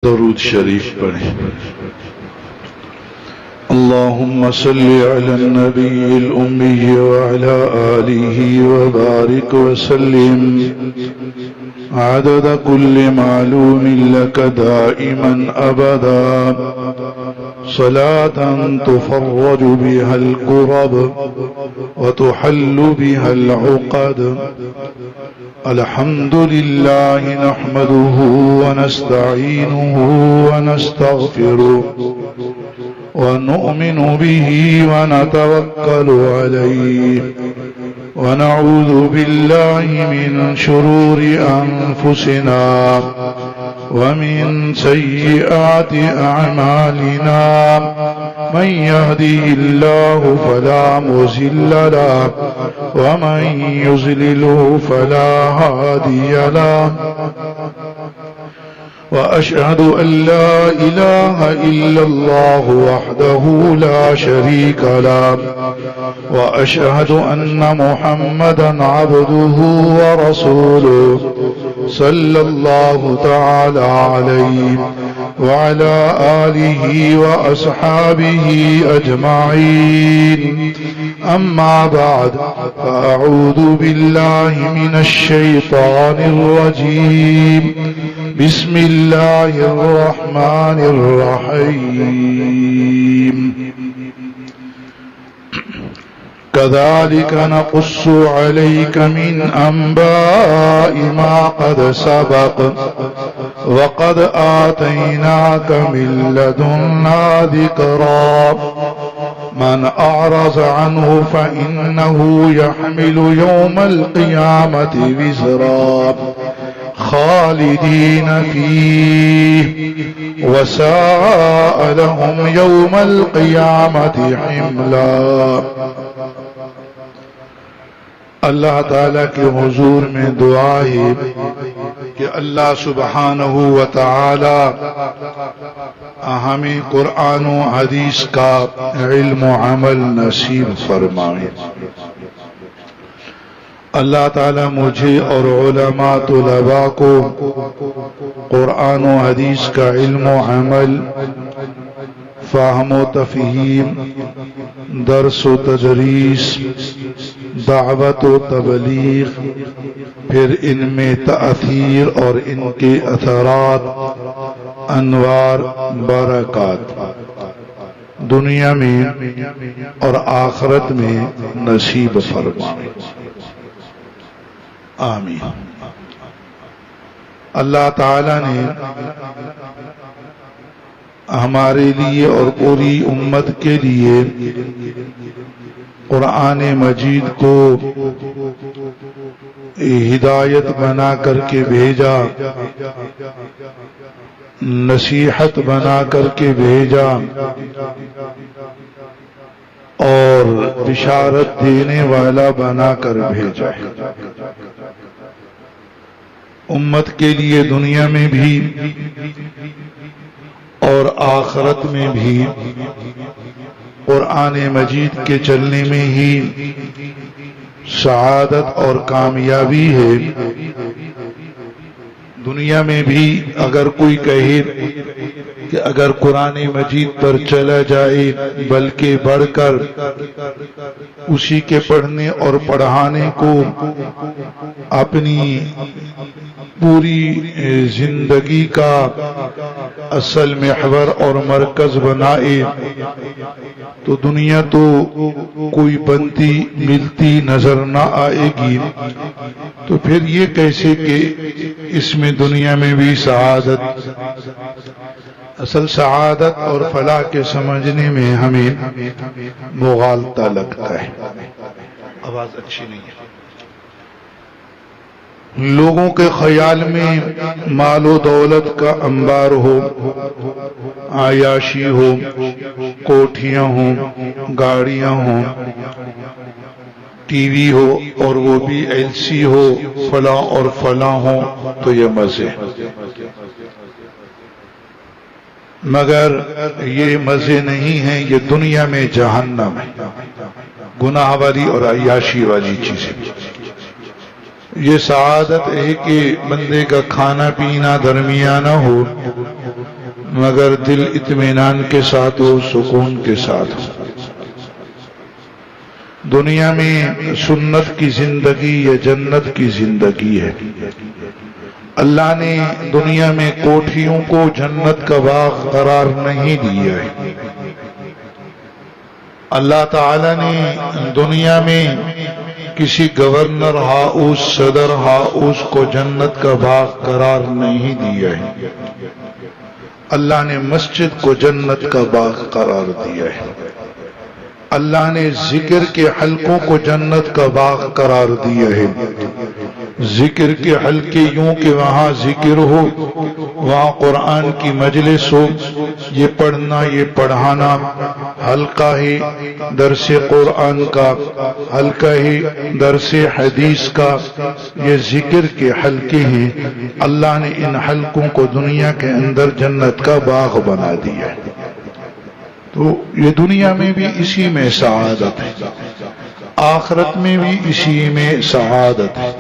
درود شریف پڑھیں۔ اللهم صل على النبي الأمي وعلى آله وبارك وسلم عدد كل معلوم لك دائما أبدا، صلاة تفرج بها الكرب وتحل بها العقد. الحمد لله نحمده ونستعينه ونستغفره ونؤمن به ونتوكل عليه ونعوذ بالله من شرور أنفسنا ومن سيئات أعمالنا، من يهده الله فلا مضل له ومن يضلل فلا هادي له، وأشهد أن لا إله إلا الله وحده لا شريك له، وأشهد أن محمدا عبده ورسوله صلى الله تعالى عليه وعلى آله وأصحابه أجمعين. أما بعد، فأعوذ بالله من الشيطان الرجيم. بسم الله الرحمن الرحيم. كذلك نقص عليك من أنباء ما قد سبق، وقد آتيناك من لدنا ذكرا. من أعرض عنه فإنه يحمل يوم القيامة وزرا خالدين فيه، وساء لهم يوم القيامة حملا. اللہ تعالیٰ کے حضور میں دعا ہے کہ اللہ سبحانہ و تعالی ہمیں قرآن و حدیث کا علم و عمل نصیب فرمائے. اللہ تعالیٰ مجھے اور علماء طلباء کو قرآن و حدیث کا علم و عمل، فہم و تفہیم، درس و تدریس، دعوت و تبلیغ، پھر ان میں تأثیر اور ان کے اثرات، انوار، برکات دنیا میں اور آخرت میں نصیب فرمائے. آمین. اللہ تعالی نے ہمارے لیے اور پوری امت کے لیے قرآن مجید کو ہدایت بنا کر کے بھیجا، نصیحت بنا کر کے بھیجا، اور بشارت دینے والا بنا کر بھیجا ہے. امت کے لیے دنیا میں بھی اور آخرت میں بھی قرآن مجید کے چلنے میں ہی سعادت اور کامیابی ہے. دنیا میں بھی اگر کوئی کہے کہ اگر قرآن مجید پر چلا جائے بلکہ بڑھ کر اسی کے پڑھنے اور پڑھانے کو اپنی پوری زندگی کا اصل محور اور مرکز بنائے تو دنیا تو کوئی بنتی ملتی نظر نہ آئے گی. تو پھر یہ کیسے کہ اس میں دنیا میں بھی سعادت، اصل سعادت اور فلاح کے سمجھنے میں ہمیں مغالطہ لگتا ہے. آواز اچھی نہیں ہے. لوگوں کے خیال میں مال و دولت کا انبار ہو، عیاشی ہو، کوٹھیاں ہوں، گاڑیاں ہوں، ٹی وی ہو اور وہ بھی ایل سی ہو، فلاں اور فلاں ہو تو یہ مزے. مگر یہ مزے نہیں ہیں، یہ دنیا میں جہنم ہے، گناہ والی اور عیاشی والی چیزیں. یہ سعادت ہے کہ بندے کا کھانا پینا درمیانہ ہو مگر دل اطمینان کے ساتھ ہو، سکون کے ساتھ ہو۔ دنیا میں سنت کی زندگی یا جنت کی زندگی ہے۔ اللہ نے دنیا میں کوٹھیوں کو جنت کا باغ قرار نہیں دیا ہے۔ اللہ تعالی نے دنیا میں کسی گورنر ہاؤس، صدر ہاؤس کو جنت کا باغ قرار نہیں دیا ہے۔ اللہ نے مسجد کو جنت کا باغ قرار دیا ہے۔ اللہ نے ذکر کے حلقوں کو جنت کا باغ قرار دیا ہے۔ ذکر کے حلقے یوں کہ وہاں ذکر ہو، وہاں قرآن کی مجلس ہو، یہ پڑھنا یہ پڑھانا حلقہ ہے درس قرآن کا، حلقہ ہے درس حدیث کا، یہ ذکر کے حلقے ہیں۔ اللہ نے ان حلقوں کو دنیا کے اندر جنت کا باغ بنا دیا ہے۔ تو یہ دنیا میں بھی اسی میں سعادت ہے، آخرت میں بھی اسی میں سعادت ہے۔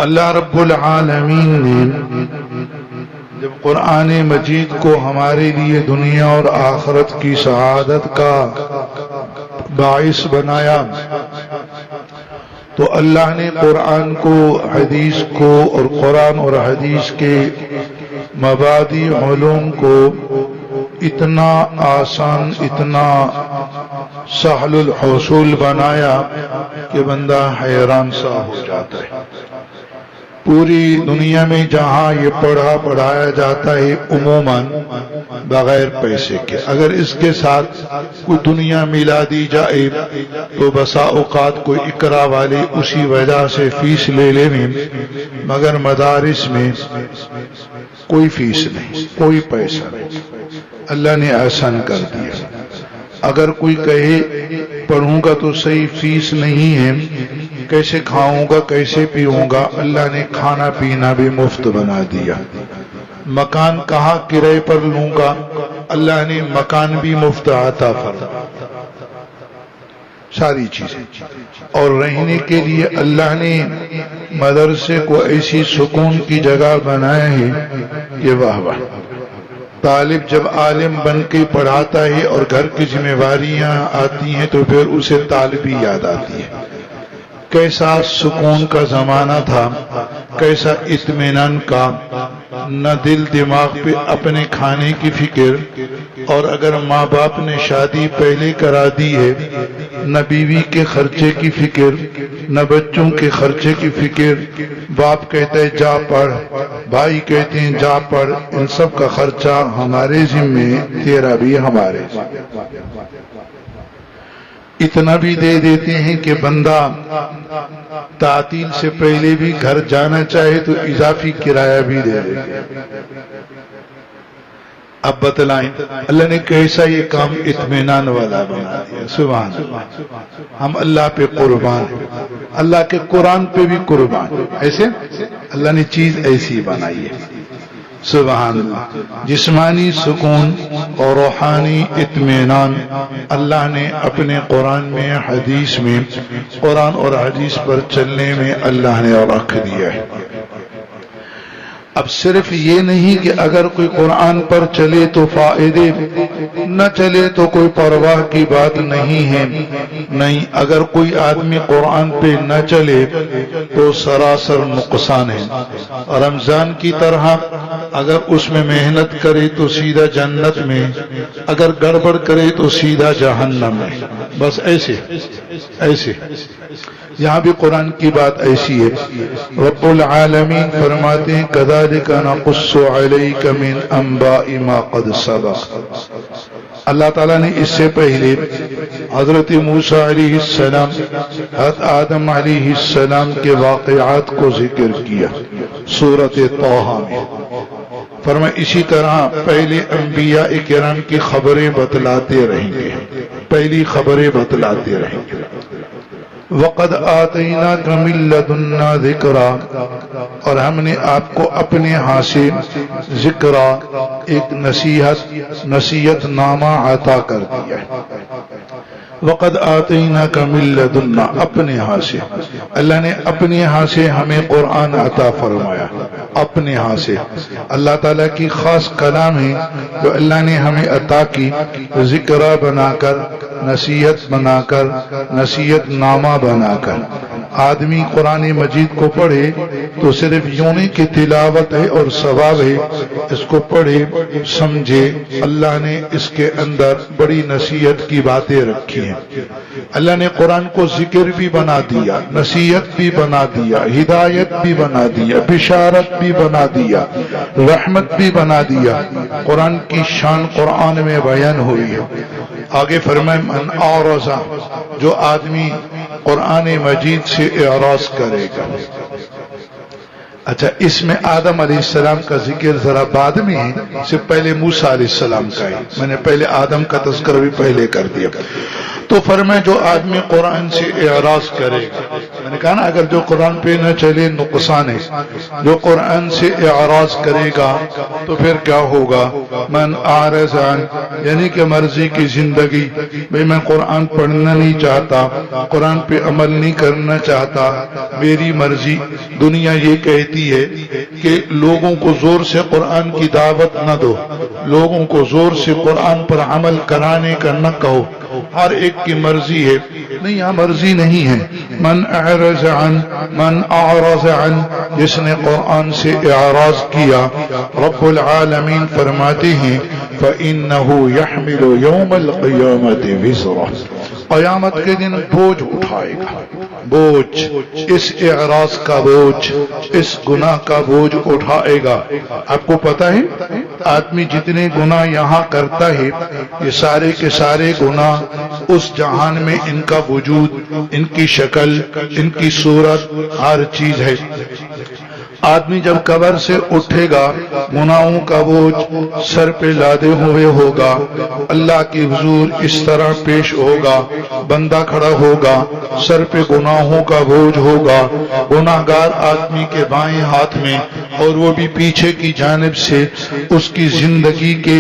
اللہ رب العالمین نے جب قرآن مجید کو ہمارے لیے دنیا اور آخرت کی سعادت کا باعث بنایا تو اللہ نے قرآن کو، حدیث کو اور قرآن اور حدیث کے مبادی علوم کو اتنا آسان، اتنا سہل الحصول بنایا کہ بندہ حیران سا ہو جاتا ہے۔ پوری دنیا میں جہاں یہ پڑھایا جاتا ہے عموماً بغیر پیسے کے، اگر اس کے ساتھ کوئی دنیا ملا دی جائے تو بسا اوقات کوئی اقرا والے اسی وجہ سے فیس لے لیں، مگر مدارس میں کوئی فیس نہیں، کوئی پیسہ نہیں، اللہ نے آسان کر دیا۔ اگر کوئی کہے پڑھوں گا تو صحیح فیس نہیں ہے، کیسے کھاؤں گا کیسے پیوں گا، اللہ نے کھانا پینا بھی مفت بنا دیا۔ مکان کہاں کرائے پر لوں گا، اللہ نے مکان بھی مفت عطا فرمایا، ساری چیزیں۔ اور رہنے کے لیے اللہ نے مدرسے کو ایسی سکون کی جگہ بنایا ہے کہ واہ واہ۔ طالب جب عالم بن کے پڑھاتا ہے اور گھر کی ذمہ داریاں آتی ہیں تو پھر اسے طالبی یاد آتی ہے۔ کیسا سکون کا زمانہ تھا، کیسا اطمینان کا، نہ دل دماغ پہ اپنے کھانے کی فکر، اور اگر ماں باپ نے شادی پہلے کرا دی ہے نہ بیوی کے خرچے کی فکر، نہ بچوں کے خرچے کی فکر۔ باپ کہتا ہے جا پڑھ، بھائی کہتے ہیں جا پڑھ، ان سب کا خرچہ ہمارے ذمے، تیرا بھی ہمارے ذمے۔ اتنا بھی دے دیتے ہیں کہ بندہ تعطیل سے پہلے بھی گھر جانا چاہے تو اضافی کرایہ بھی دے دیتے۔ اب بتلائیں اللہ نے کیسا یہ کام اطمینان والا بنا دیا، سبحان اللہ۔ ہم اللہ پہ قربان ہیں، اللہ کے قرآن پہ بھی قربان، ایسے اللہ نے چیز ایسی بنائی ہے، سبحان اللہ۔ جسمانی سکون اور روحانی اطمینان اللہ نے اپنے قرآن میں، حدیث میں، قرآن اور حدیث پر چلنے میں اللہ نے رکھ دیا ہے۔ اب صرف یہ نہیں کہ اگر کوئی قرآن پر چلے تو فائدے، نہ چلے تو کوئی پرواہ کی بات نہیں ہے، نہیں، اگر کوئی آدمی قرآن پہ نہ چلے تو سراسر نقصان ہے۔ رمضان کی طرح اگر اس میں محنت کرے تو سیدھا جنت میں، اگر گڑبڑ کرے تو سیدھا جہنم میں، بس ایسے ایسے۔ یہاں بھی قرآن کی بات ایسی ہے، رب العالمین فرماتے ہیں کذالک نقص علیک من انباء ما قد سبق۔ اللہ تعالیٰ نے اس سے پہلے حضرت موسیٰ علیہ السلام، حضرت آدم علیہ السلام کے واقعات کو ذکر کیا سورۃ طٰہٰ میں۔ فرمایا اسی طرح پہلے انبیاء کرام کی خبریں بتلاتے رہیں گے، پہلی خبریں بتلاتے رہیں گے۔ وَقَدْ آتَيْنَاكَ مِن لَّدُنَّا ذِكْرًا، اور ہم نے آپ کو اپنے ہاں سے ذکرا، ایک نصیحت نامہ عطا کر دیا ہے۔ وقد آتیناک من لدنا، اپنے ہاں سے اللہ نے اپنے ہاں سے ہمیں قرآن عطا فرمایا، اپنے ہاں سے اللہ تعالیٰ کی خاص کلام ہے جو اللہ نے ہمیں عطا کی، ذکرہ بنا کر، نصیحت بنا کر، نصیحت نامہ بنا کر۔ آدمی قرآن مجید کو پڑھے تو صرف یوں نہیں کہ تلاوت ہے اور ثواب ہے، اس کو پڑھے سمجھے، اللہ نے اس کے اندر بڑی نصیحت کی باتیں رکھی ہیں۔ اللہ نے قرآن کو ذکر بھی بنا دیا، نصیحت بھی بنا دیا، ہدایت بھی بنا دیا، بشارت بھی بنا دیا، رحمت بھی بنا دیا۔ قرآن کی شان قرآن میں بیان ہوئی ہے۔ آگے فرمائے من اعرض، جو آدمی قرآن مجید سے اعراض کرے گا۔ اچھا، اس میں آدم علیہ السلام کا ذکر ذرا بعد میں ہے، اس سے پہلے موسیٰ علیہ السلام کا ہے، میں نے پہلے آدم کا تذکرہ بھی پہلے کر دیا۔ تو فرمائے جو آدمی قرآن سے اعراض کرے گا، میں نے کہا نا اگر جو قرآن پہ نہ چلے نقصان ہے، جو قرآن سے اعراض کرے گا تو پھر کیا ہوگا؟ من اعرض عن، یعنی کہ مرضی کی زندگی، بھئی میں قرآن پڑھنا نہیں چاہتا، قرآن پہ عمل نہیں کرنا چاہتا، میری مرضی۔ دنیا یہ کہتی ہے کہ لوگوں کو زور سے قرآن کی دعوت نہ دو، لوگوں کو زور سے قرآن پر عمل کرانے کا نہ کہو، ہر ایک کی مرضی ہے۔ نہیں، یہاں مرضی نہیں ہے۔ من اعرض عن، من اعرض عن، جس نے قرآن سے اعراض کیا، رب العالمین فرماتے ہیں فَإِنَّهُ يَحْمِلُ يَوْمَ الْقِيَامَةِ وِزْرًا، قیامت کے دن بوجھ اٹھائے گا، بوجھ، اس اعراض کا بوجھ، اس گناہ کا بوجھ اٹھائے گا۔ آپ کو پتا ہے آدمی جتنے گناہ یہاں کرتا ہے، یہ سارے کے سارے گناہ اس جہان میں ان کا وجود، ان کی شکل، ان کی صورت، ہر چیز ہے۔ آدمی جب قبر سے اٹھے گا گناہوں کا بوجھ سر پہ لادے ہوئے ہوگا، اللہ کی حضور اس طرح پیش ہوگا، بندہ کھڑا ہوگا، سر پہ گناہوں کا بوجھ ہوگا، گناہگار آدمی کے بائیں ہاتھ میں اور وہ بھی پیچھے کی جانب سے اس کی زندگی کے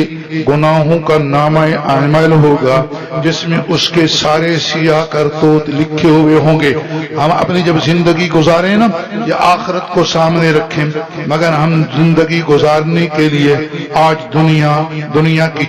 گناہوں کا نامہ اعمال ہوگا، جس میں اس کے سارے سیاہ کرتوت لکھے ہوئے ہوں گے۔ ہم اپنی جب زندگی گزارے نا، یہ آخرت کو سامنے رکھیں، مگر ہم زندگی گزارنے کے لیے آج دنیا کی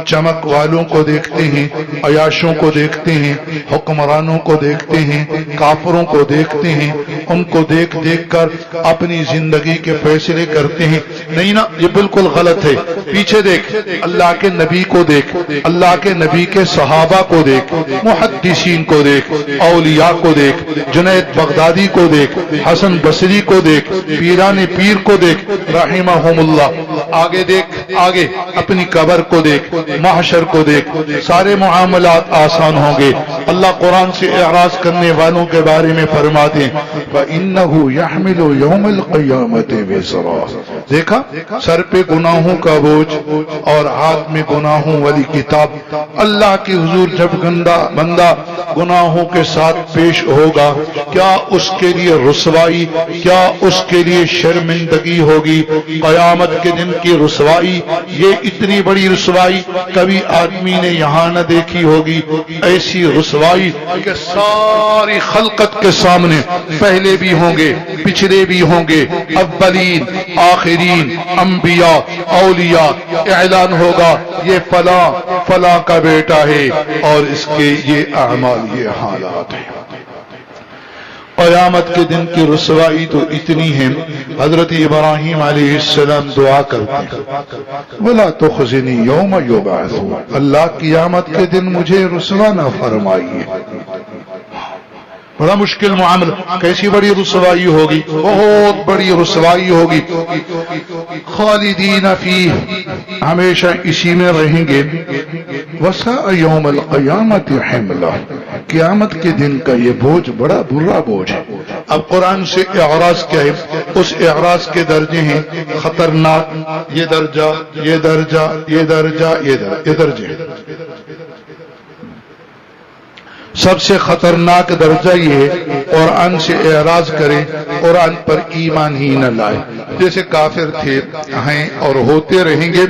چمک والوں کو دیکھتے ہیں، عیاشوں کو دیکھتے ہیں، حکمرانوں کو دیکھتے ہیں، کافروں کو دیکھتے ہیں، ان کو دیکھ کر اپنی زندگی کے فیصلے کرتے ہیں۔ نہیں نا، یہ بالکل غلط ہے۔ پیچھے دیکھ، اللہ کے نبی کو دیکھ، اللہ کے نبی کے صحابہ کو دیکھ، محدثین کو دیکھ، اولیاء کو دیکھ، جنید بغدادی کو دیکھ، حسن بصری کو دیکھ، پیران پیر کو دیکھ رحمہم اللہ۔ آگے دیکھ، آگے اپنی قبر کو دیکھ، محشر کو دیکھ، سارے معاملات آسان ہوں گے۔ اللہ قرآن سے اعراض کرنے والوں کے بارے میں فرماتے ہیں فَإِنَّهُ يَحْمِلُ يَوْمَ الْقِيَامَةِ وِزْرًا، دیکھا سر پہ گناہوں کا بوجھ اور ہاتھ میں گناہوں والی کتاب۔ اللہ کی حضور جب بندہ گناہوں کے ساتھ پیش ہوگا، کیا اس کے لیے رسوائی، کیا اس کے لیے شرمندگی ہوگی؟ قیامت کے دن کی رسوائی، یہ اتنی بڑی رسوائی کبھی آدمی نے یہاں نہ دیکھی ہوگی۔ ایسی رسوائی کہ ساری خلقت کے سامنے پہلے بھی ہوں گے، پچھلے بھی ہوں گے، اولین آخرین، انبیاء اولیاء، اعلان ہوگا یہ فلاں فلاں کا بیٹا ہے اور اس کے یہ اعمال، یہ حالات ہیں۔ قیامت کے دن کی رسوائی تو اتنی ہے، حضرت ابراہیم علیہ السلام دعا کرتے ہیں وَلَا تُخْزِنِي يَوْمَ يُبْعَثُونَ، اللہ قیامت کے دن مجھے رسوا نہ فرمائیے۔ بڑا مشکل معاملہ، کیسی بڑی رسوائی ہوگی؟ بہت بڑی رسوائی ہوگی۔ خالدین فیہ، ہمیشہ اسی میں رہیں گے۔ وَسَاءَ يَوْمَ الْقِيَامَةِ حِمْلًا، قیامت کے دن کا یہ بوجھ بڑا برا بوجھ ہے۔ اب قرآن سے اعراض کیا ہے؟ اس اعراض کے درجے ہیں خطرناک، یہ درجہ، یہ درجہ، یہ درجہ، یہ درجے۔ سب سے خطرناک درجہ یہ ہے قرآن سے اعراض کرے، قرآن پر ایمان ہی نہ لائے، جیسے کافر تھے ہیں اور ہوتے رہیں گے،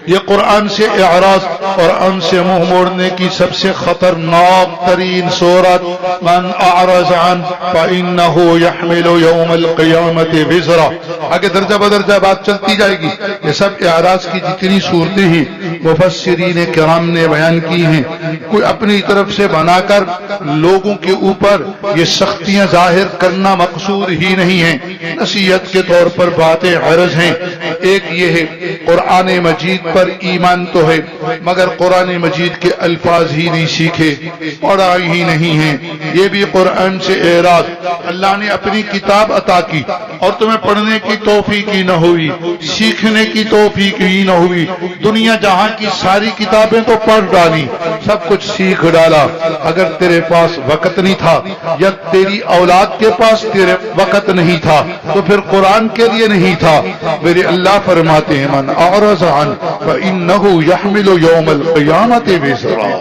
یہ قرآن سے اعراض اور ان سے منہ موڑنے کی سب سے خطرناک ترین صورت من اعرض عن فإنه يحمل يوم القيامة وزرا. آگے درجہ بدرجہ بات چلتی جائے گی. یہ سب اعراض کی جتنی صورتیں ہیں مفسرین کرام نے بیان کی ہیں. کوئی اپنی طرف سے بنا کر لوگوں کے اوپر یہ سختیاں ظاہر کرنا مقصود ہی نہیں ہے، نصیحت کے طور پر باتیں عرض ہیں. ایک یہ ہے قرآن مجید پر ایمان تو ہے مگر قرآن مجید کے الفاظ ہی نہیں سیکھے، پڑھا ہی نہیں ہے. یہ بھی قرآن سے اعراض. اللہ نے اپنی کتاب عطا کی اور تمہیں پڑھنے کی توفیق ہی نہ ہوئی، سیکھنے کی توفیق ہی نہ ہوئی. دنیا جہاں کی ساری کتابیں تو پڑھ ڈالی، سب کچھ سیکھ ڈالا. اگر تیرے پاس وقت نہیں تھا یا تیری اولاد کے پاس تیرے وقت نہیں تھا تو پھر قرآن کے لیے نہیں تھا. میرے اللہ فرماتے ہیں من اعرض عن فإنه يحمل يوم القيامة وزرا.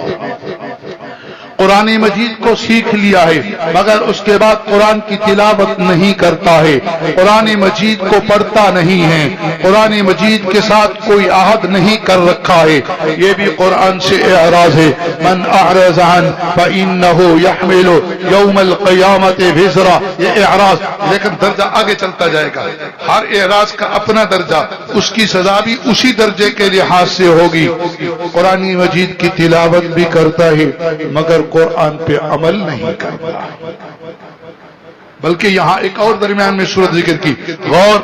قرآن مجید کو سیکھ لیا ہے مگر اس کے بعد قرآن کی تلاوت نہیں کرتا ہے، قرآن مجید کو پڑھتا نہیں ہے، قرآن مجید کے ساتھ کوئی عہد نہیں کر رکھا ہے. یہ بھی قرآن سے اعراض ہے. من اعرض عن فإنه يحمل يوم القيامة وزرا. یہ اعراض، لیکن درجہ آگے چلتا جائے گا. ہر اعراض کا اپنا درجہ، اس کی سزا بھی اسی درجے کے لحاظ سے ہوگی. قرآن مجید کی تلاوت بھی کرتا ہے مگر قرآن پہ عمل نہیں کرتا. بلکہ یہاں ایک اور درمیان میں صورت ذکر کی. غور،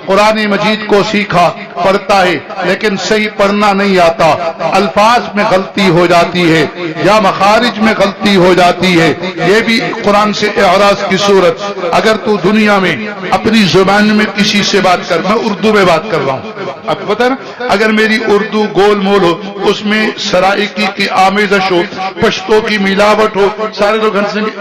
قرآن مجید کو سیکھا، پڑھتا ہے لیکن صحیح پڑھنا نہیں آتا، الفاظ میں غلطی ہو جاتی ہے یا مخارج میں غلطی ہو جاتی ہے. یہ بھی قرآن سے اعراض کی صورت. اگر تو دنیا میں اپنی زبان میں کسی سے بات کر، میں اردو میں بات کر رہا ہوں، اب پتہ نا، اگر میری اردو گول مول ہو، اس میں سرائکی کی آمیزش ہو، پشتو کی ملاوٹ ہو، سارے لوگ ہنسیں گے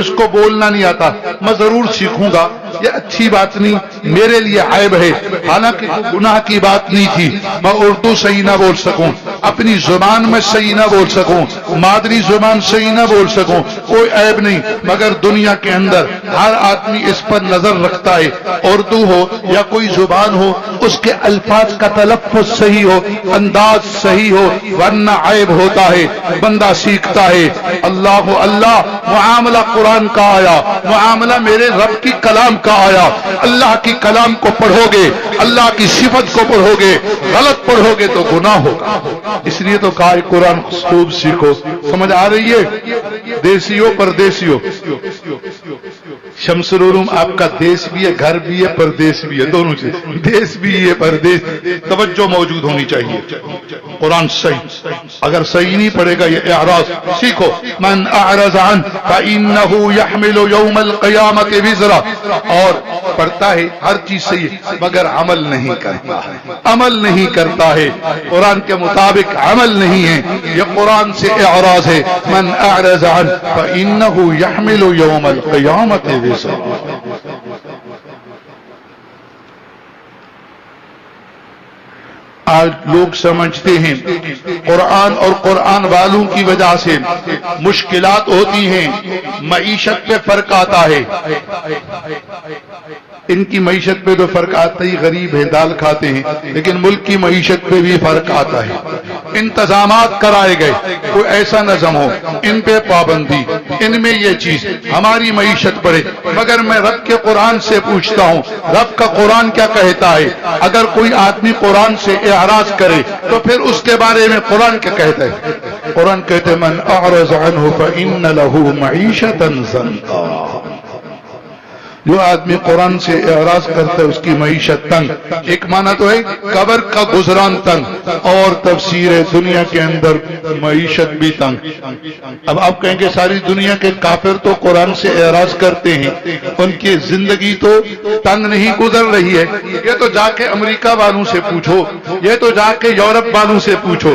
اس کو بولنا نہیں آتا. میں ضرور سیکھوں گا، یہ اچھی بات نہیں، میرے لیے عیب ہے. حالانکہ گناہ کی بات نہیں تھی. میں اردو صحیح نہ بول سکوں، اپنی زبان میں صحیح نہ بول سکوں، مادری زبان صحیح نہ بول سکوں، کوئی عیب نہیں. مگر دنیا کے اندر ہر آدمی اس پر نظر رکھتا ہے، اردو ہو یا کوئی زبان ہو، اس کے الفاظ کا تلفظ صحیح ہو، انداز صحیح ہو، ورنہ عیب ہوتا ہے. بندہ سیکھتا ہے. اللہ اللہ، معاملہ قرآن کا آیا، معاملہ میرے رب کی کلام کا آیا. اللہ کی کلام کو پڑھو گے، اللہ کی صفت کو پڑھو گے، غلط پڑھو گے تو گناہ ہوگا. اس لیے تو کہا قرآن خوب سیکھو. سمجھ آ رہی ہے؟ دیسیوں پردیسیوں، شمس العلوم آپ کا دیس بھی ہے، گھر بھی ہے، پردیس بھی ہے، دونوں چیز، دیس بھی ہے پردیس. توجہ موجود ہونی چاہیے. قرآن صحیح، اگر صحیح نہیں پڑھے گا یہ اعراض. سیکھو. من اعرض عن فإنه يحمل يوم القيامة وزرا. اور پڑھتا ہے ہر چیز صحیح مگر عمل نہیں کرتا ہے، عمل نہیں کرتا ہے، قرآن کے مطابق عمل نہیں ہے. یہ قرآن سے اعراض ہے. من اعرض عن فإنه يحمل يوم القيامة وزرا. آج لوگ سمجھتے ہیں قرآن اور قرآن والوں کی وجہ سے مشکلات ہوتی ہیں، معیشت پہ فرق آتا ہے. ان کی معیشت پہ تو فرق آتا ہی، غریب ہیں، دال کھاتے ہیں، لیکن ملک کی معیشت پہ بھی فرق آتا ہے. انتظامات کرائے گئے، کوئی ایسا نظم ہو، ان پہ پابندی، ان میں یہ چیز، ہماری معیشت بڑھے. مگر میں رب کے قرآن سے پوچھتا ہوں، رب کا قرآن کیا کہتا ہے؟ اگر کوئی آدمی قرآن سے اعراض کرے تو پھر اس کے بارے میں قرآن کیا کہتا ہے؟ قرآن کہتے ہیں من اعرض عنہ فإن له معیشتا ضنکا. جو آدمی قرآن سے اعراض کرتا ہے اس کی معیشت تنگ. ایک معنی تو ہے قبر کا گزران تنگ، اور تفسیر ہے دنیا کے اندر معیشت بھی تنگ. اب آپ کہیں گے ساری دنیا کے کافر تو قرآن سے اعراض کرتے ہیں، ان کی زندگی تو تنگ نہیں گزر رہی ہے. یہ تو جا کے امریکہ والوں سے پوچھو، یہ تو جا کے یورپ والوں سے پوچھو.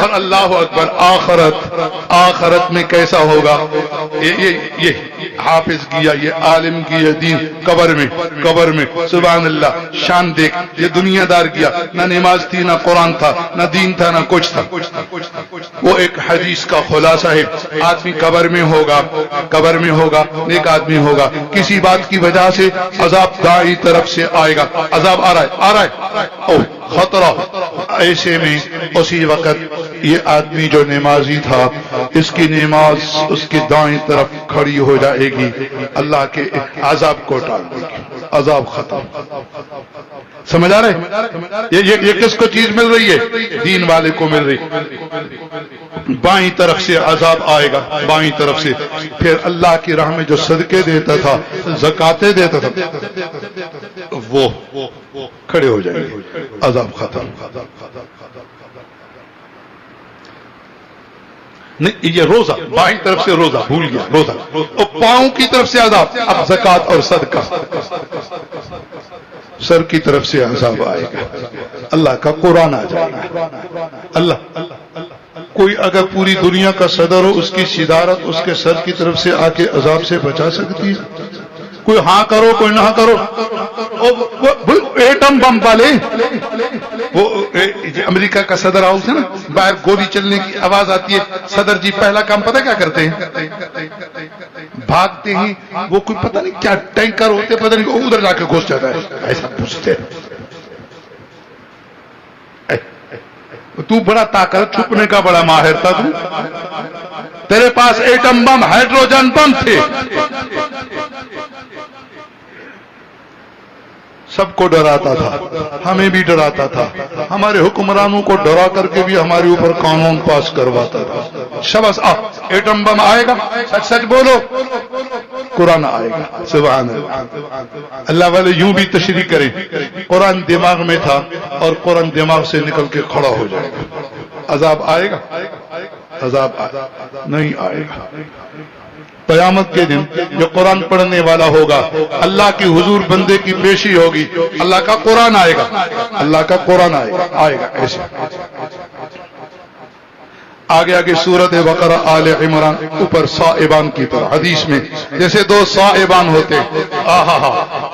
اور اللہ اکبر آخرت میں کیسا ہوگا؟ یہ حافظ کیا، یہ عالم کیا دین قبر میں سبحان اللہ شان دیکھ. یہ دنیا دار کیا، نہ نماز تھی، نہ قرآن تھا، نہ دین تھا، نہ کچھ تھا. وہ ایک حدیث کا خلاصہ ہے. آدمی قبر میں ہوگا نیک آدمی ہوگا، کسی بات کی وجہ سے عذاب دائیں طرف سے آئے گا، عذاب آ رہا ہے او خطرہ. ایسے میں اسی وقت یہ آدمی جو نمازی تھا، اس کی نماز اس کی دائیں طرف کھڑی ہو جائے گی، اللہ کے عذاب کو ٹال دے گی، عذاب ختم. سمجھ آ رہے؟ یہ کس کو چیز مل رہی ہے؟ دین والے کو مل رہی. بائیں طرف سے عذاب آئے گا، بائیں طرف سے. پھر اللہ کی راہ میں جو صدقے دیتا تھا، زکاتیں دیتا تھا، وہ کھڑے ہو جائیں گے، عذاب ختم. نہیں یہ روزہ، بائیں طرف سے روزہ، بھول گیا روزہ. اور پاؤں کی طرف سے عذاب، اب زکات اور صدقہ. سر کی طرف سے عذاب آئے گا، اللہ کا قرآن آ جائے گا. اللہ کوئی اگر پوری دنیا کا صدر ہو، اس کی صدارت اس کے سر کی طرف سے آ کے عذاب سے بچا سکتی ہے؟ کوئی ہاں کرو کوئی نہ کرو. ایٹم بم والے، وہ امریکہ کا صدر ہاؤس ہے نا، باہر گولی چلنے کی آواز آتی ہے، صدر جی پہلا کام پتہ کیا کرتے ہیں؟ بھاگتے ہیں. وہ کوئی پتہ نہیں کیا ٹینکر ہوتے، پتہ نہیں وہ ادھر جا کے گھس جاتا ہے. ایسا پوچھتے تو بڑا طاقت، چھپنے کا بڑا ماہر تھا تو، تیرے پاس ایٹم بم ہائیڈروجن بم تھے. سب کو ڈراتا تھا، ہمیں بھی ڈراتا تھا، ہمارے حکمرانوں کو ڈرا کر کے بھی ہمارے اوپر قانون پاس کرواتا تھا. شبس ایٹم بم آئے گا، سچ سچ بولو، قرآن آئے گا. سبحان اللہ. اللہ والے یوں بھی تشریح کریں، قرآن دماغ میں تھا اور قرآن دماغ سے نکل کے کھڑا ہو جائے گا. عذاب آئے گا؟ عذاب نہیں آئے گا. قیامت کے دن جو قرآن پڑھنے والا ہوگا، اللہ کی حضور بندے کی پیشی ہوگی، اللہ کا قرآن آئے گا، اللہ کا قرآن آئے گا ایسے. آگے سورت بقرہ آل عمران، اوپر صائبان کی طرح حدیث میں جیسے دو صائبان ہوتے،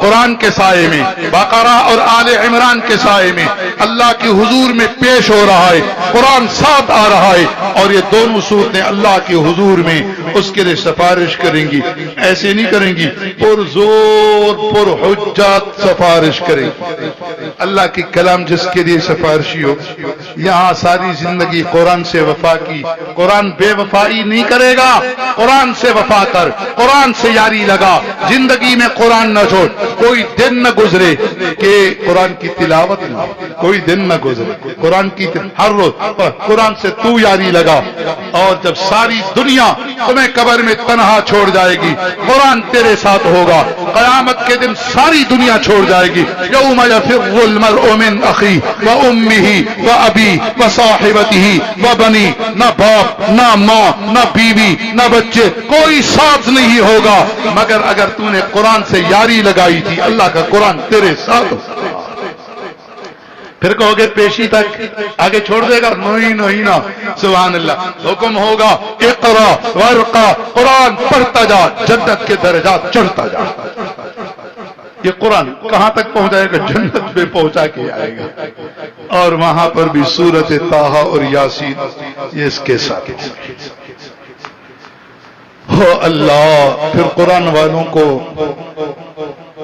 قرآن کے سائے میں، بقرہ اور آل عمران کے سائے میں اللہ کی حضور میں پیش ہو رہا ہے، قرآن ساتھ آ رہا ہے، اور یہ دونوں صورتیں اللہ کی حضور میں اس کے لیے سفارش کریں گی. ایسے نہیں کریں گی، پرزور پر حجت سفارش کریں گی. اللہ کی کلام جس کے لیے سفارشی ہو، یہاں ساری زندگی قرآن سے وفا کی. قرآن بے وفائی نہیں کرے گا، قرآن سے وفا کر، قرآن سے یاری لگا، زندگی میں قرآن نہ چھوڑ. کوئی دن نہ گزرے کہ قرآن کی تلاوت نہ، کوئی دن نہ گزرے قرآن کی ہر روز قرآن سے تو یاری لگا. اور جب ساری دنیا تمہیں قبر میں تنہا چھوڑ جائے گی، قرآن تیرے ساتھ ہوگا. قیامت کے دن ساری دنیا چھوڑ جائے گی. یوم یفر المرء من اخیہ وامہ وابی وصاحبتہ وبنی، نہ باپ نہ ماں نہ بیوی نہ بچے، کوئی ساتھ نہیں ہوگا مگر اگر تو نے قرآن سے یاری لگائی تھی، اللہ کا قرآن تیرے ساتھ ہوگا. پھر کہو گے پیشی تک آگے چھوڑ دے گا؟ نہیں نا. سبحان اللہ. حکم ہوگا اقرا ورقا، قرآن پڑھتا جا، جنت کے درجات چڑھتا جا. یہ قرآن کہاں تک پہنچائے گا؟ جنت میں پہنچا کے آئے گا. اور وہاں پر بھی سورت طٰہٰ اور یاسین یہ اس کے ساتھ ہو. اللہ پھر قرآن والوں کو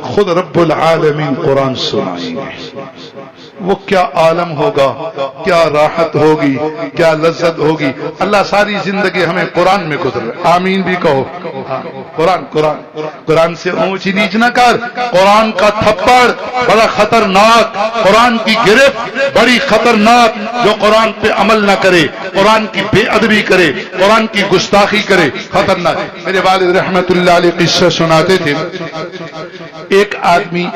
خود رب العالمین قرآن سنائیں گے. وہ کیا عالم ہوگا، کیا راحت ہوگی، کیا لذت ہوگی. اللہ ساری زندگی ہمیں قرآن میں گزرے. آمین بھی کہو. قرآن سے اونچ نیچ نہ کر. قرآن کا تھپڑ بڑا خطرناک، قرآن کی گرفت بڑی خطرناک. جو قرآن پہ عمل نہ کرے، قرآن کی بے ادبی کرے، قرآن کی گستاخی کرے، خطرناک. میرے والد رحمت اللہ علیہ قصہ سناتے تھے. ایک آدمی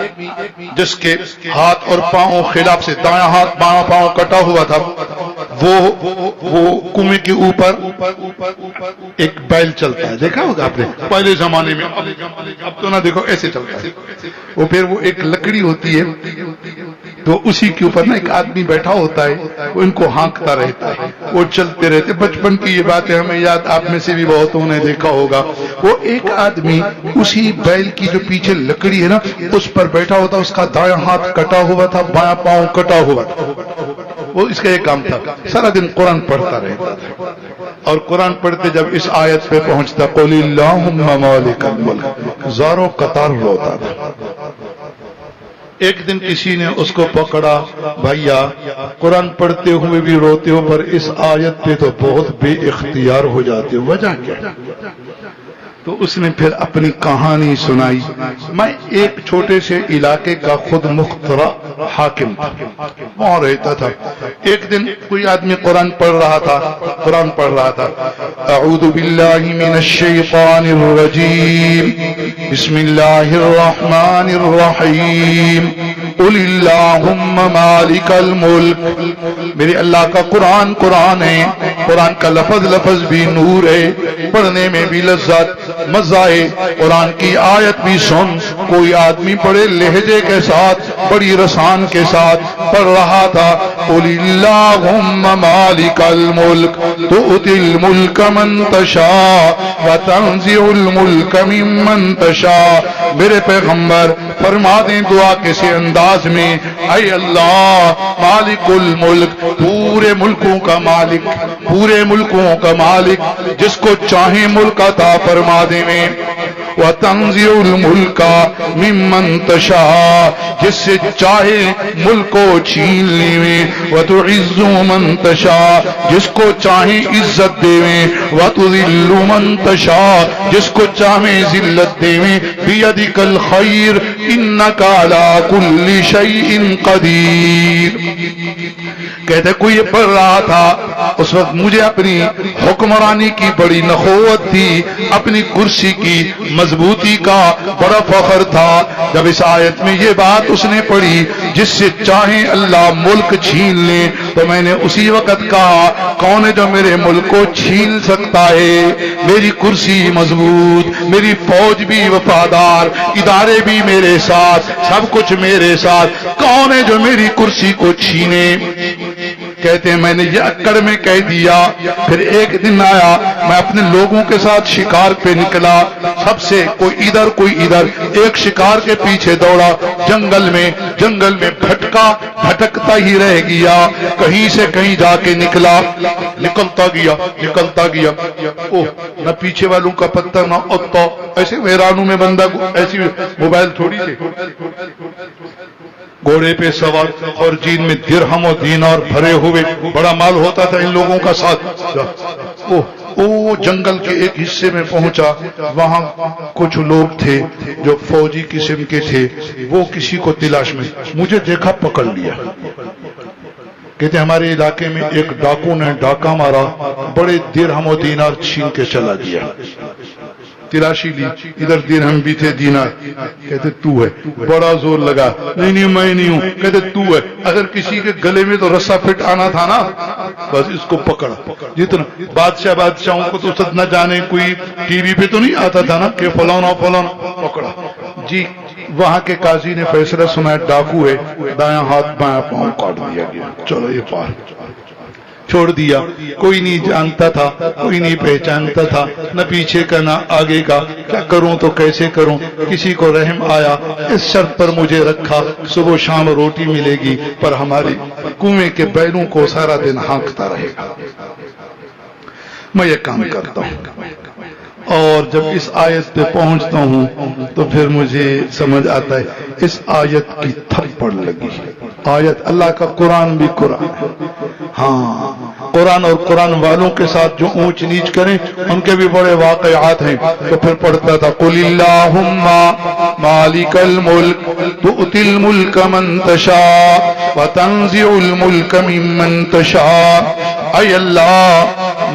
جس کے ہاتھ اور پاؤں خلاف سے، دایاں ہاتھ بایاں پاؤں کٹا ہوا تھا، وہ کنویں کے اوپر ایک بیل چلتا ہے، دیکھا ہوگا آپ نے پہلے زمانے میں. اب تو نہ دیکھو، ایسے چلتا ہے. وہ پھر وہ ایک لکڑی ہوتی ہے، اس کے اوپر وہ بیل چلتا ہے. وہ بیل کو ایسے ٹھیک کرتا ہے، ٹھیک کرتا ہے، ٹھیک کرتا ہے. وہ بیل تو اسی کے اوپر نا ایک آدمی بیٹھا ہوتا ہے، وہ ان کو ہانکتا رہتا ہے، وہ چلتے رہتے. بچپن کی یہ باتیں ہمیں یاد، آپ میں سے بھی بہتوں نے دیکھا ہوگا. وہ ایک آدمی اسی بیل کی جو پیچھے لکڑی ہے نا اس پر بیٹھا ہوتا، اس کا دایاں ہاتھ کٹا ہوا تھا، بایاں پاؤں کٹا ہوا تھا. وہ اس کا ایک کام تھا، سارا دن قرآن پڑھتا رہتا تھا. اور قرآن پڑھتے جب اس آیت پہ پہنچتا قل اللہم مالک الملک، زاروں قطار روتا تھا. ایک دن کسی نے اس کو پکڑا، بھیا قرآن پڑھتے ہوئے بھی روتے ہو پر اس آیت پہ تو بہت بے اختیار ہو جاتے ہو، وجہ کیا؟ تو اس نے پھر اپنی کہانی سنائی. میں ایک چھوٹے سے علاقے کا خود مخترع حاکم تھا، وہاں رہتا تھا. ایک دن کوئی آدمی قرآن پڑھ رہا تھا. اعوذ باللہ من الشیطان الرجیم، بسم اللہ الرحمن الرحیم، قل اللہم مالک الملک. میرے اللہ کا قرآن ہے، قرآن کا لفظ بھی نور ہے، پڑھنے میں بھی لذت مزہ ہے. قرآن کی آیت بھی سن. کوئی آدمی بڑے لہجے کے ساتھ، بڑی رسان کے ساتھ پڑھ رہا تھا. قل اللہم مالک الملک تؤتی الملک من تشاء وتنزع الملک ممن تشاء. میرے پیغمبر فرما دیں دعا کسی انداز میں، اے اللہ مالک الملک، پورے ملکوں کا مالک، پورے ملکوں کا مالک، جس کو چاہیں ملک عطا فرما دے میں. وَتَنزِعُ الْمُلْكَ مِمَّن تَشَاءُ، جس سے چاہے ملک کو چھین لے میں. وَتُعِزُّ مَن تَشَاءُ، جس کو چاہے عزت دے میں. وَتُذِلُّ مَن تَشَاءُ، جس کو چاہے ذلت دے میں. بِيَدِكَ الْخَيْرُ إِنَّكَ عَلَى كُلِّ شَيْءٍ قَدِيرٌ. کہتے کوئی یہ پڑھ رہا تھا، اس وقت مجھے اپنی حکمرانی کی بڑی نخوت تھی، اپنی کرسی کی مضبوطی کا بڑا فخر تھا. جب اس آیت میں یہ بات اس نے پڑھی جس سے چاہیں اللہ ملک چھین لے، تو میں نے اسی وقت کہا کون ہے جو میرے ملک کو چھین سکتا ہے؟ میری کرسی مضبوط، میری فوج بھی وفادار، ادارے بھی میرے ساتھ، سب کچھ میرے ساتھ، کون ہے جو میری کرسی کو چھینے؟ کہتے ہیں میں نے یہ اکڑ میں کہہ دیا. پھر ایک دن آیا، میں اپنے لوگوں کے ساتھ شکار پہ نکلا، سب سے کوئی ادھر ایک شکار کے پیچھے دوڑا. جنگل میں بھٹکتا ہی رہ گیا، کہیں سے کہیں جا کے نکلتا گیا. اوہ نہ پیچھے والوں کا پتہ نہ اتا، ایسے ویرانوں میں بندہ ایسی موبائل تھوڑی تھے، گھوڑے پہ سوار اور جین میں درہم و دینار بھرے ہوئے، بڑا مال ہوتا تھا ان لوگوں کا ساتھ. وہ جنگل کے ایک حصے میں پہنچا، وہاں کچھ لوگ تھے جو فوجی قسم کے تھے. وہ کسی کو تلاش میں مجھے دیکھا، پکڑ لیا. کہتے ہمارے علاقے میں ایک ڈاکو نے ڈاکہ مارا، بڑے درہم و دینار چھین کے چلا گیا. تلاشی لی، ادھر درہم بھی تھے، دینار. کہتے تو ہے. بڑا زور لگا، نہیں میں نہیں ہوں. کہتے تو ہے. اگر کسی کے گلے میں تو رسا فٹ آنا تھا نا، بس اس کو پکڑا. جتنا بادشاہوں کو تو سب نہ جانے، کوئی ٹی وی پہ تو نہیں آتا تھا نا کہ فلانا پکڑا جی. وہاں کے قاضی نے فیصلہ سنا ڈاکو ہے، دایاں ہاتھ بایاں پاؤں کاٹ دیا گیا. چلو یہ پار چھوڑ دیا. کوئی نہیں جانتا تھا، کوئی نہیں پہچانتا تھا، نہ پیچھے کا نہ آگے کا. کیا کروں تو کیسے کروں؟ کسی کو رحم آیا، اس شرط پر مجھے رکھا صبح شام روٹی ملے گی، پر ہمارے کنویں کے بیلوں کو سارا دن ہانکتا رہے گا. میں یہ کام کرتا ہوں. اور جب اس آیت پہ پہنچتا ہوں تو پھر مجھے سمجھ آتا ہے اس آیت کی تھپڑ لگی. آیت اللہ کا قرآن بھی قرآن ہے. ہاں قرآن اور قرآن والوں کے ساتھ جو اونچ نیچ کریں ان کے بھی بڑے واقعات ہیں. تو پھر پڑھتا تھا قل اللہم مالک الملک تؤتی الملک من تشاء وتنزع الملک ممن تشاء. اے اللہ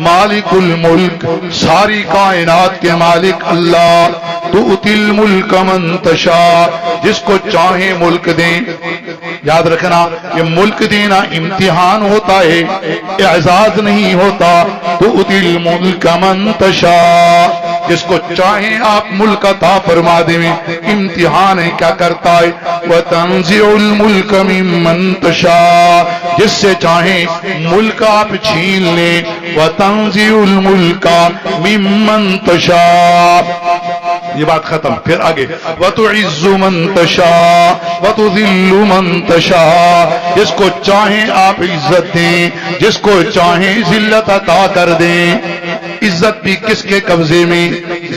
مالک الملک، ساری کائنات کے مالک اللہ. تؤتی الملک من تشاء، جس کو چاہیں ملک دیں. یاد رکھنا یہ ملک دینا امتحان ہوتا ہے، اعزاز نہیں ہوتا. تؤتی الملک من تشاء، جس کو چاہیں آپ ملک عطا فرما دیں. امتحان ہے کیا کرتا ہے؟ وَتَنزِعُ الْمُلْكَ مِمَّن تَشَاءُ، جس سے چاہیں ملک آپ چھین لیں. وَتَنزِعُ الْمُلْكَ مِمَّن تَشَاءُ، یہ بات ختم. پھر آگے وَتُعِزُّ مَن تَشَاءُ وَتُذِلُّ مَن تَشَاءُ، جس کو چاہیں آپ عزت دیں، جس کو چاہیں ذلت عطا کر دیں. عزت بھی کس کے قبضے میں،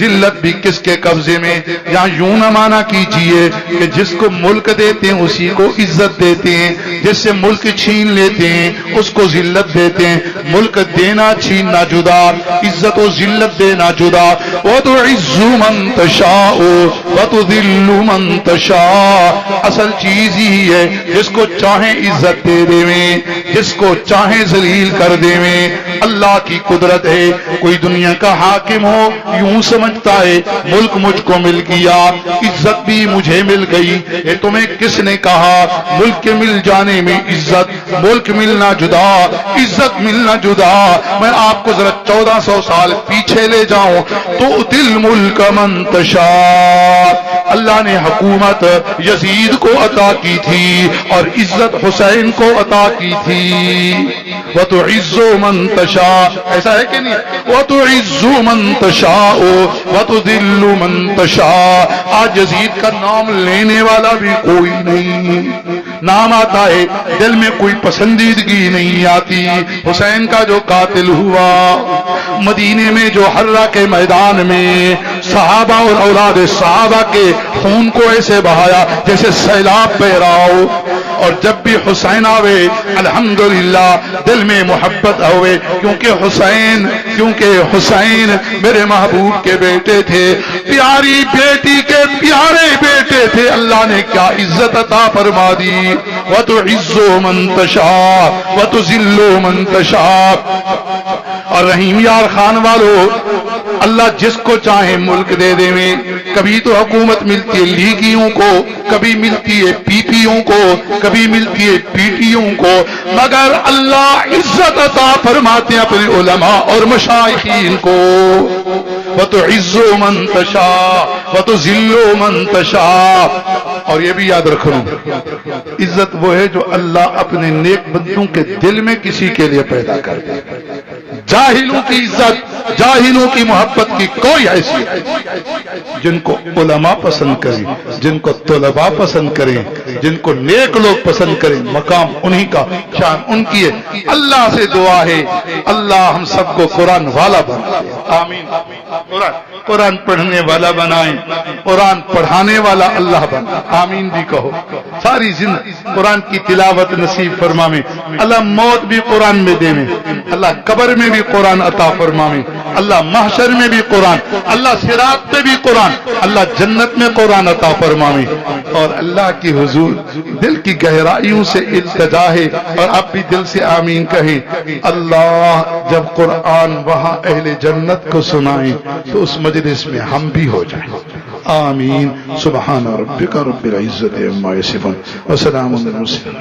ذلت بھی کس کے قبضے میں؟ یہاں یوں نہ مانا کیجئے کہ جس کو ملک دیتے ہیں اسی کو عزت دیتے ہیں، جس سے ملک چھین لیتے ہیں اس کو ذلت دیتے ہیں. ملک دینا چھیننا جدا، عزت و ذلت دینا جدا. وَتُعِزُّ مَن تَشَاءُ وَتُذِلُّ مَن تَشَاءُ، اصل چیز ہی ہے جس کو چاہیں عزت دے دیں، جس کو چاہیں ذلیل کر دیں. اللہ کی قدرت ہے. کوئی دنیا کا حاکم ہو یوں سمجھتا ہے ملک مجھ کو مل گیا، عزت بھی مجھے مل گئی. یہ تمہیں کس نے کہا؟ ملک کے مل جانے میں عزت، ملک ملنا جدا، عزت ملنا جدا. میں آپ کو ذرا 1400 سال پیچھے لے جاؤں تو تل ملک من تشاء، اللہ نے حکومت یزید کو عطا کی تھی اور عزت حسین کو عطا کی تھی. وَتُعِزُّ مَن تَشَاءُ، ایسا ہے کہ نہیں؟ وَتُعِزُّ مَن تَشَاءُ وَتُذِلُّ مَن تَشَاءُ. آج یزید کا نام لینے والا بھی کوئی نہیں. نام آتا ہے دل میں کوئی پسندیدگی نہیں آتی. حسین کا جو قاتل ہوا مدینے میں، جو حرہ کے میدان میں صحابہ اور اولاد صحابہ کے خون کو ایسے بہایا جیسے سیلاب بہ رہا ہو. اور جب بھی حسین آوے الحمدللہ دل میں محبت ہوئے، کیونکہ حسین میرے محبوب کے بیٹے تھے، پیاری بیٹی کے پیارے بیٹے تھے. اللہ نے کیا عزت عطا فرما دی. وَتُعِزُّ مَن تَشَاءُ وَتُذِلُّ مَن تَشَاءُ. اور رحیم یار خان والو، اللہ جس کو چاہے ملک دے دے. میں کبھی تو حکومت ملتی ہے لیگیوں کو، کبھی ملتی ہے پی پیوں کو، کبھی ملتی ہے پی ٹیوں کو، مگر اللہ عزت عطا فرماتے ہیں اپنے علماء اور مشائخین کو. وَتُعِزُّ مَن تَشَاءُ وَتُذِلُّ مَن تَشَاءُ. اور یہ بھی یاد رکھو، عزت وہ ہے جو اللہ اپنے نیک بندوں کے دل میں کسی کے لیے پیدا کر دے. جاہلوں کی عزت، جاہلوں کی محبت کی کوئی حیثیت نہیں. جن کو علماء پسند کریں، جن کو طلباء پسند کریں، جن کو نیک لوگ پسند کریں، مقام انہی کا، شان ان کی ہے. اللہ سے دعا ہے اللہ ہم سب کو قرآن والا بنائے. آمین. قرآن پڑھنے والا بنائیں، قرآن پڑھانے والا اللہ بنا. آمین بھی کہو. ساری زندگی قرآن کی تلاوت نصیب فرمائے. اللہ موت بھی قرآن میں دے میں، اللہ قبر میں بھی قرآن عطا فرمائے، اللہ محشر میں بھی قرآن، اللہ صراط پہ بھی قرآن، اللہ جنت میں قرآن عطا فرمائے. اور اللہ کی حضور دل کی گہرائیوں سے التجا ہے، اور آپ بھی دل سے آمین کہیں. اللہ جب قرآن وہاں اہل جنت کو سنائیں تو اس مجلس میں ہم بھی ہو جائیں. آمین. سبحان ربک رب العزت عما یصفون وسلام علی المرسلین.